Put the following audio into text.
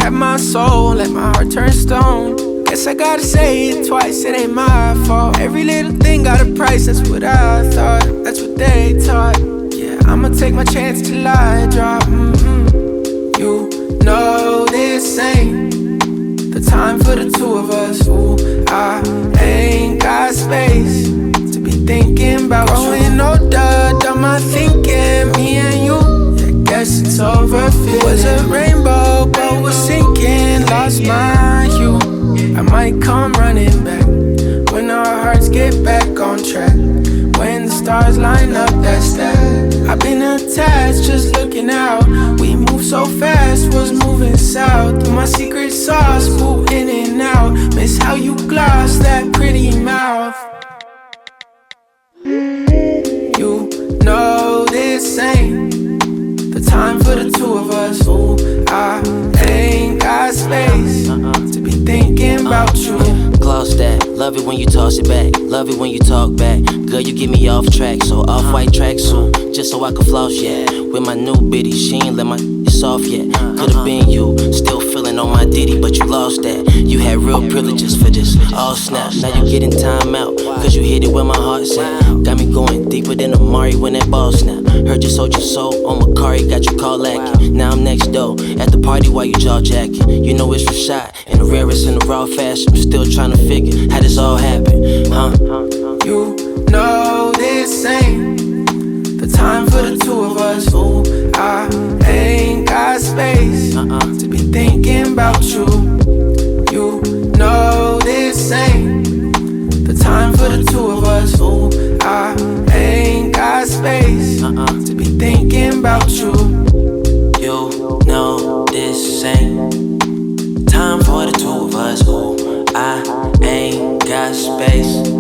have my soul, let my heart turn stone. Guess I gotta say it twice, it ain't my fault. Every little thing got a price, that's what I thought, that's what they taught. Yeah, I'ma take my chance till I drop. You know this ain't the time for the two of us. Ooh, I ain't got space to be thinking about growing older. Done my thinking, me and you. Yeah, guess it's over. It was a rainbow, but was sinking. Lost my hue. I might come running back when our hearts get back on track. When the stars line up, that's that. I've been attached, just looking out. We move so fast, was moving south. Through my secret sauce, move in and out. Miss how you gloss that pretty mouth. You know this ain't the time for the two of us. Ooh, I ain't got space to be thinking about you. Gloss that, love it when you toss it back. Love it when you talk back. Girl, you get me off track, so off-white tracksuit, just so I can floss, yeah. With my new biddy, she ain't let my off yet. Could've been you, still feeling on my ditty, but you lost that. You had real privileges for this, all snap. Now you getting time out, cause you hit it where my heart's at. Got me going deeper than Amari when that ball snap. Heard you sold your soul on Macari, got you call lacking. Now I'm next door, at the party while you jaw jacking. You know it's Rashad, and the rarest in the raw fashion. I'm still trying to figure how this all happened, huh? You know this ain't the time for the two of us. Ooh, I ain't got space to be thinking about you. You know this ain't the time for the two of us. Ooh, I ain't got space to be thinking about you. You know this ain't time for the two of us. Ooh, I ain't got space